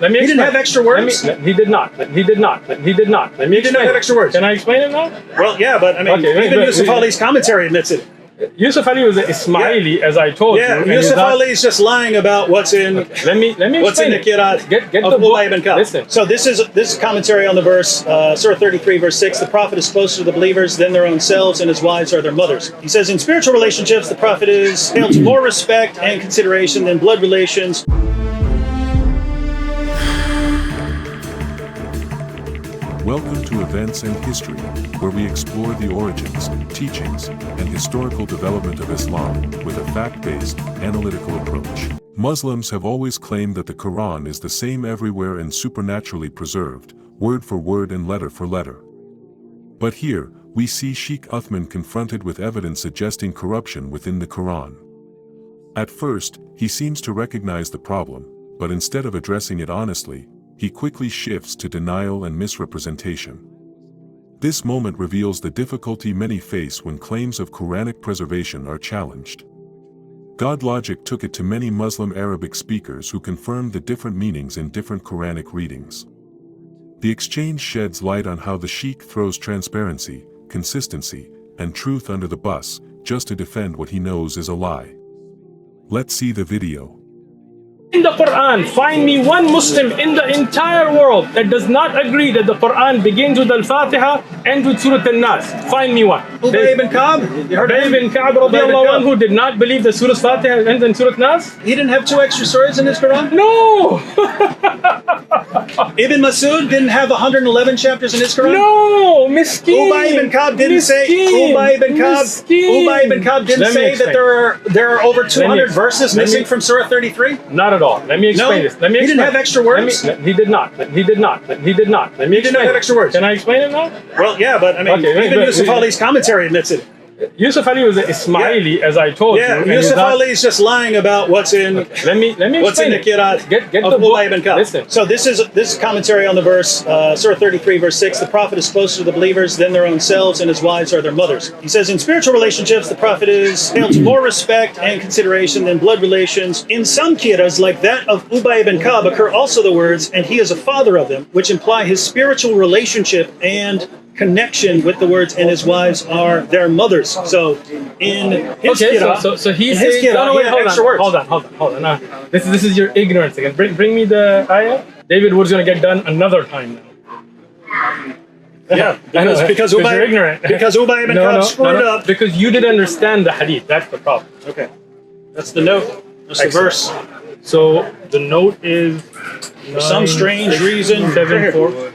Let me He didn't explain. have extra words? He did not. He did not. He did not. Let me He did not explain. have extra words. Can I explain it now? Well, yeah, but I mean, Okay, even but- Yusuf Ali's commentary admits it. Yusuf Ali was an Ismaili, as I told you. Yeah, and he's Yusuf not- Ali is just lying about what's in Let me what's in explain the it. Qira'at Get of the book. Ubay ibn Ka'b. Listen. So this is commentary on the verse, Surah 33, verse 6. The Prophet is closer to the believers than their own selves, and his wives are their mothers. He says, in spiritual relationships, the Prophet is held to more respect and consideration than blood relations. Welcome to Events and History, where we explore the origins, teachings, and historical development of Islam with a fact-based, analytical approach. Muslims have always claimed that the Quran is the same everywhere and supernaturally preserved, word for word and letter for letter. But here, we see Sheikh Uthman confronted with evidence suggesting corruption within the Quran. At first, he seems to recognize the problem, but instead of addressing it honestly, he quickly shifts to denial and misrepresentation. This moment reveals the difficulty many face when claims of Quranic preservation are challenged. God Logic took it to many Muslim Arabic speakers who confirmed the different meanings in different Quranic readings. The exchange sheds light on how the Sheikh throws transparency, consistency, and truth under the bus, just to defend what he knows is a lie. Let's see the video. In the Quran, find me one Muslim in the entire world that does not agree that the Quran begins with Al-Fatiha and with Surah An-Nas. Find me one. Ubay ibn Ka'b? You heard Ubay him? ibn Ka'b Ubay ibn radiallahu Ka'b. anhu did not believe that Surah Fatiha ends in Surah Nas? He didn't have 2 extra surahs in his Quran? No! Ibn Masud didn't have 111 chapters in his Quran? No! Miskin! Ubay ibn Ka'b didn't say. Ubay ibn Ka'b. Ubay ibn Ka'b didn't Let me say that explain. there are over 200 verses let me- missing from Surah 33. Not at all. Let me explain No, this. Let me he didn't explain. have extra words? He did not. He did not. He did not. Let me He did not explain. have extra words. Can I explain it now? Well, yeah, but I mean, Okay, even but- Yusuf Ali's commentary admits it. Yusuf Ali was an Ismaili, as I told you. Yeah, and he's Yusuf not- Ali is just lying about what's in Let me what's in explain the it. Qira'at Get of the book. Ubay ibn Ka'b. Listen. So this is commentary on the verse, Surah 33, verse 6. The Prophet is closer to the believers than their own selves, and his wives are their mothers. He says, in spiritual relationships, the Prophet is held to more respect and consideration than blood relations. In some Qira'as, like that of Ubay ibn Ka'b, occur also the words, and he is a father of them, which imply his spiritual relationship and connection with the words, and his wives are their mothers. So in his Qira'ah, so he in says, his Qira'ah, he had extra words. hold on. This is your ignorance again. Bring me the ayah. David Wood's gonna get done another time now. Yeah, because you're Ubay, ignorant. because Ubay ibn Ka'b screwed up. Because you didn't understand the hadith. That's the problem. Okay, that's the note. That's the Excellent. verse. So the note is For some strange reason, 7-4.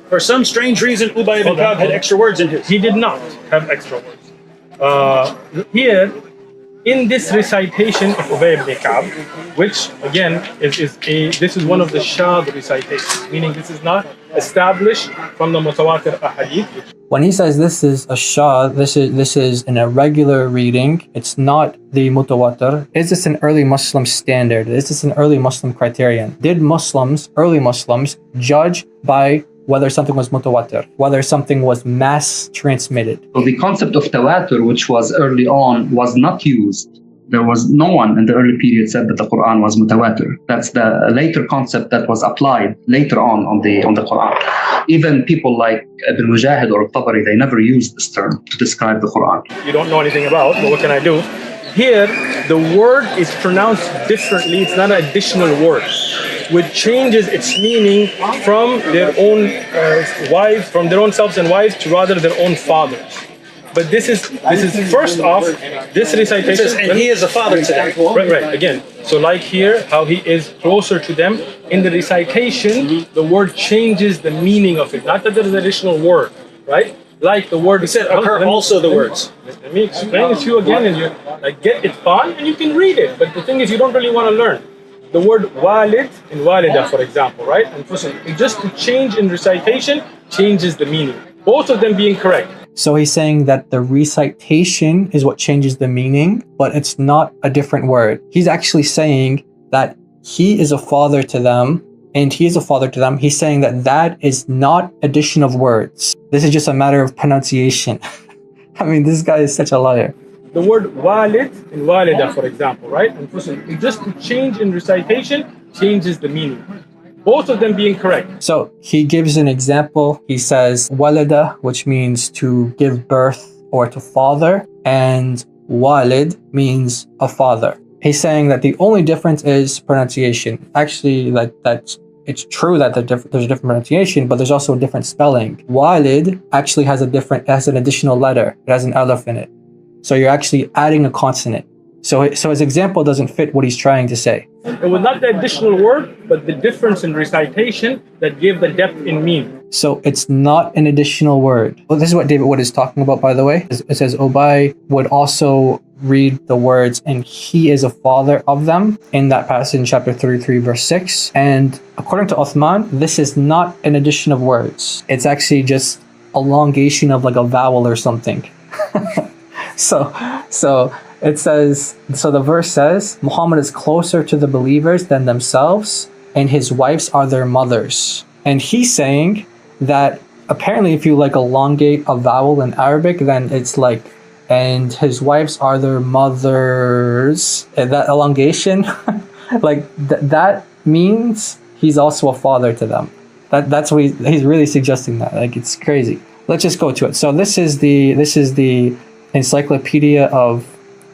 For some strange reason, Ubay ibn Ka'b had extra words in his. He did not have extra words. Here, in this recitation of Ubay ibn Ka'b, which again this is one of the shadh recitations, meaning this is not established from the mutawatir ahadith. When he says this is a shah, this is an irregular reading. It's not the mutawatir. Is this an early Muslim standard? Is this an early Muslim criterion? Did early Muslims, judge by whether something was mutawatir, whether something was mass transmitted? So the concept of tawatur, which was early on, was not used. There was no one in the early period said that the Quran was mutawatir. That's the later concept that was applied later on the Quran. Even people like Ibn Mujahid or Tabari, they never used this term to describe the Quran. You don't know anything about, but what can I do? Here, the word is pronounced differently. It's not an additional word, which changes its meaning from their own wives, from their own selves and wives, to rather their own fathers. But this is first off, this recitation. And he is a father to them. Right. Again, so like here, how he is closer to them. In the recitation, the word changes the meaning of it. Not that there's an additional word, right? Like the word. He said, occur also the words. Let me explain it to you again, and you get it fine, and you can read it. But the thing is, you don't really want to learn. The word walid in walida, for example, right? And just to change in recitation changes the meaning. Both of them being correct. So he's saying that the recitation is what changes the meaning, but it's not a different word. He's actually saying that he is a father to them, and he is a father to them. He's saying that is not addition of words. This is just a matter of pronunciation. I mean, this guy is such a liar. The word walid in walida, for example, right? And just to change in recitation changes the meaning. both of them being correct. So he gives an example. He says walada, which means to give birth or to father, and walid means a father. He's saying that the only difference is pronunciation. Actually, that's it's true that there's a different pronunciation, but there's also a different spelling. Walid actually has an additional letter. It has an alif in it. So you're actually adding a consonant. So his example doesn't fit what he's trying to say. It was not the additional word, but the difference in recitation that gave the depth in meaning. So it's not an additional word. Well, this is what David Wood is talking about, by the way. It says Ubay would also read the words, and he is a father of them, in that passage in chapter 33, verse 6. And according to Uthman, this is not an addition of words. It's actually just elongation of like a vowel or something. So it says, so the verse says, Muhammad is closer to the believers than themselves, and his wives are their mothers. And he's saying that apparently if you like elongate a vowel in Arabic, then it's like, and his wives are their mothers. And that elongation, like that means he's also a father to them. That's what he's really suggesting that. Like, it's crazy. Let's just go to it. So this is the encyclopedia of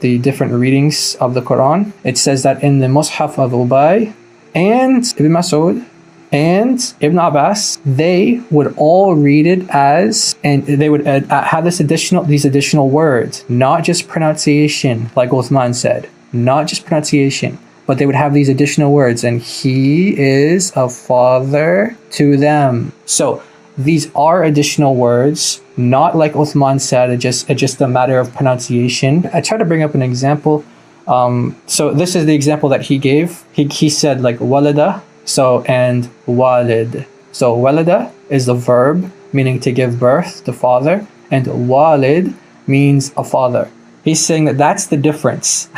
the different readings of the Quran. It says that in the Mus'haf of Ubay and Ibn Mas'ud and Ibn Abbas, they would all read it as, and they would have these additional words, not just pronunciation, like Uthman said, not just pronunciation, but they would have these additional words, and he is a father to them. So these are additional words, not like Uthman said, it's just a matter of pronunciation. I tried to bring up an example. So this is the example that he gave. He said like walada, so, and walid. So walada is the verb meaning to give birth, the father, and walid means a father. He's saying that that's the difference.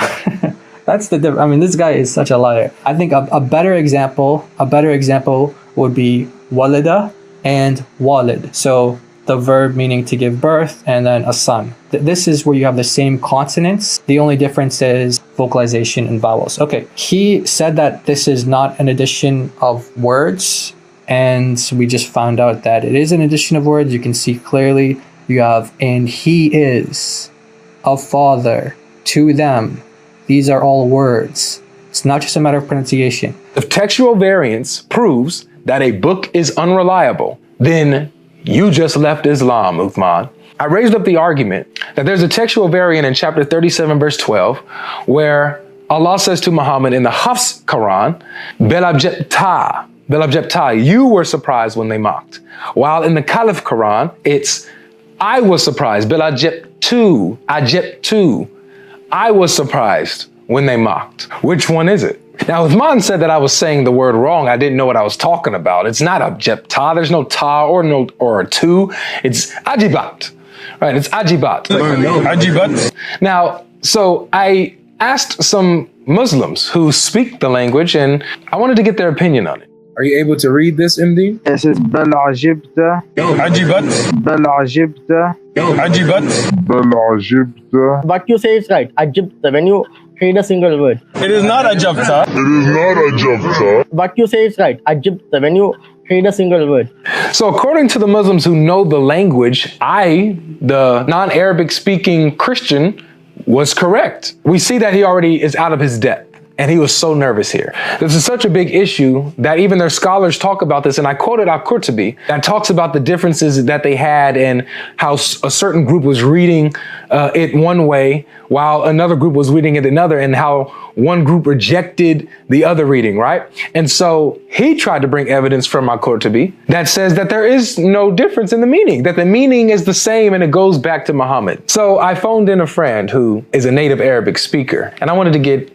That's the difference. I mean, this guy is such a liar. I think a better example would be walada and walid. So the verb meaning to give birth, and then a son. This is where you have the same consonants. The only difference is vocalization and vowels. Okay, he said that this is not an addition of words, and we just found out that it is an addition of words. You can see clearly you have, and he is a father to them. These are all words. It's not just a matter of pronunciation. If textual variance proves that a book is unreliable, then you just left Islam, Uthman. I raised up the argument that there's a textual variant in chapter 37, verse 12, where Allah says to Muhammad in the Hafs Quran, Belabjepta, you were surprised when they mocked. While in the Caliph Quran, it's, I was surprised, Belajeptu, Ajeptu, I was surprised when they mocked. Which one is it? Now, Uthman said that I was saying the word wrong. I didn't know what I was talking about. It's not abjepta. There's no ta or a tu. It's ajibat, right? It's ajibat. Ajibat. Now, so I asked some Muslims who speak the language, and I wanted to get their opinion on it. Are you able to read this, MD? It says Belajibta. Ajibat. Belajibta. Ajibat. Belajibta. What you say is right. Ajibta, when you read a single word. It is not ajabta. What you say is right. Ajibta, when you read a single word. So according to the Muslims who know the language, I, the non-Arabic speaking Christian, was correct. We see that he already is out of his depth. And he was so nervous here. This is such a big issue that even their scholars talk about this. And I quoted Al-Qurtubi that talks about the differences that they had and how a certain group was reading it one way while another group was reading it another, and how one group rejected the other reading, right? And so he tried to bring evidence from Al-Qurtubi that says that there is no difference in the meaning, that the meaning is the same and it goes back to Muhammad. So I phoned in a friend who is a native Arabic speaker, and I wanted to get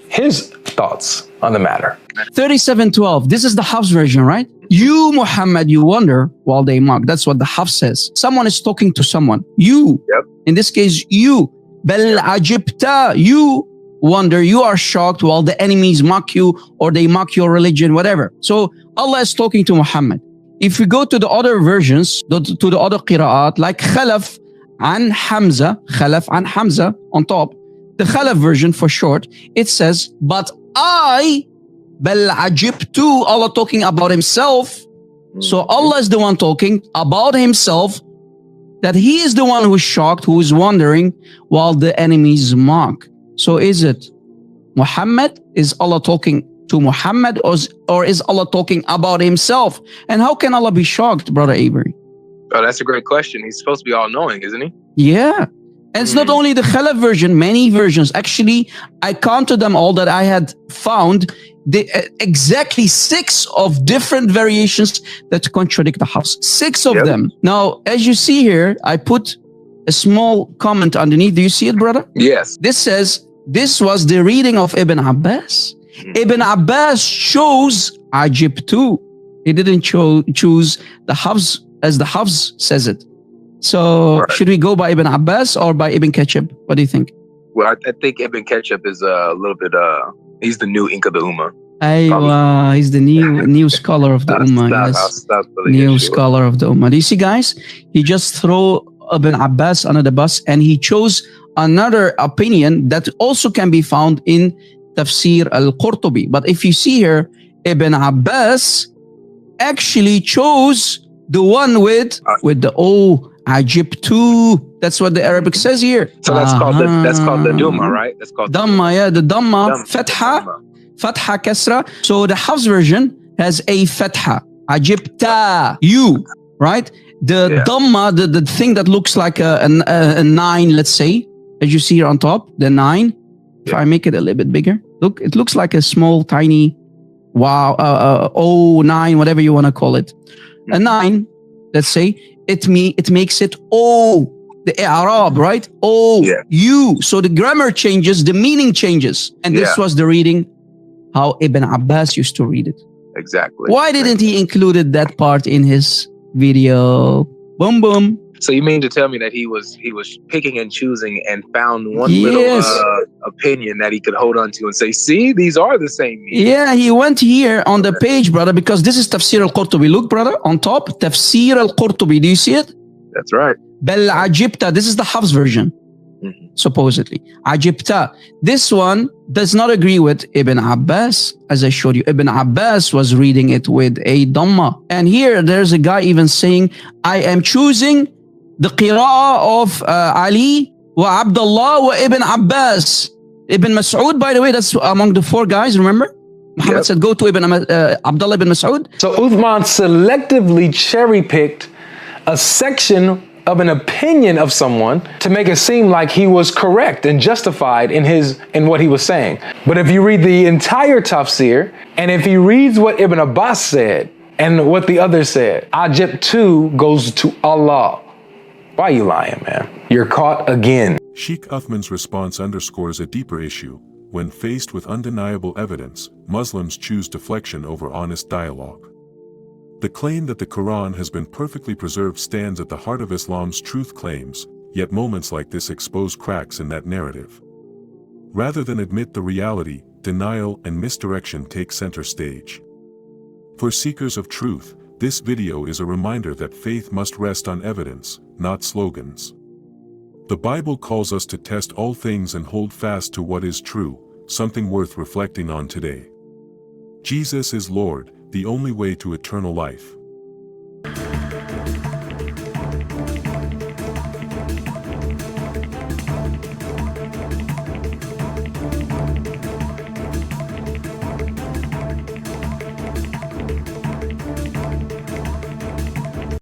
his thoughts on the matter. 37:12. This is the Hafs version, right? You, Muhammad, you wonder while they mock. That's what the Hafs says. Someone is talking to someone. You, in this case, you. Bel ajibta. You wonder, you are shocked while the enemies mock you or they mock your religion, whatever. So Allah is talking to Muhammad. If we go to the other versions, to the other qira'at, like Khalaf and Hamza on top, the Khalaf version for short, it says, but I بل عجبت, Allah talking about himself. So Allah is the one talking about himself, that he is the one who's shocked, who is wondering, while the enemies mock. So is it Muhammad? Is Allah talking to Muhammad, or is Allah talking about himself? And how can Allah be shocked, Brother Avery? Oh, that's a great question. He's supposed to be all-knowing, isn't he? Yeah. And it's not only the Khalaf version, many versions. Actually, I counted them all that I had found. Exactly 6 of different variations that contradict the Hafs. 6 of them. Now, as you see here, I put a small comment underneath. Do you see it, brother? Yes. This says, this was the reading of Ibn Abbas. Ibn Abbas chose Ajibtu. He didn't choose the Hafs as the Hafs says it. So should we go by Ibn Abbas or by Ibn Ketchub? What do you think? Well, I think Ibn Ketchub is a little bit, he's the new Ink of the Ummah. Aywa, he's the new scholar of the Ummah. Yes. New scholar of the Ummah. Do you see, guys? He just threw Ibn Abbas under the bus, and he chose another opinion that also can be found in Tafsir al-Qurtubi. But if you see here, Ibn Abbas actually chose the one with the Ajibtu. That's what the Arabic says here. So that's called the Dhamma, right? That's called Dhamma, yeah, the Dhamma, Fatha Kasra. So the Hafs version has a Fatha, Ajibta, you, right? The Dhamma, the thing that looks like a 9, let's say, as you see here on top, the 9. If I make it a little bit bigger, look, it looks like a small, tiny, 9, whatever you want to call it. A 9, let's say, it makes it the Arab, right? You. So the grammar changes, the meaning changes. And this was the reading, how Ibn Abbas used to read it. Exactly. Why didn't he included that part in his video? Boom, boom. So you mean to tell me that he was picking and choosing and found one little opinion that he could hold on to and say, see, these are the same meaning. Yeah, he went here on the page, brother, because this is Tafsir al-Qurtubi. Look, brother, on top, Tafsir al-Qurtubi. Do you see it? That's right. Bal Ajibta. This is the Hafs version, supposedly. Ajibta. This one does not agree with Ibn Abbas. As I showed you, Ibn Abbas was reading it with a Dhamma. And here, there's a guy even saying, I am choosing the qira'ah of Ali wa Abdullah wa Ibn Abbas. Ibn Mas'ud, by the way, that's among the 4 guys, remember? Muhammad said, go to Abdullah ibn Mas'ud. So Uthman selectively cherry-picked a section of an opinion of someone to make it seem like he was correct and justified in what he was saying. But if you read the entire tafsir, and if he reads what Ibn Abbas said and what the others said, Ajibtu goes to Allah. Why are you lying, man? You're caught again. Sheikh Uthman's response underscores a deeper issue. When faced with undeniable evidence, Muslims choose deflection over honest dialogue. The claim that the Quran has been perfectly preserved stands at the heart of Islam's truth claims, yet moments like this expose cracks in that narrative. Rather than admit the reality, denial and misdirection take center stage. For seekers of truth, this video is a reminder that faith must rest on evidence, not slogans. The Bible calls us to test all things and hold fast to what is true, something worth reflecting on today. Jesus is Lord, the only way to eternal life.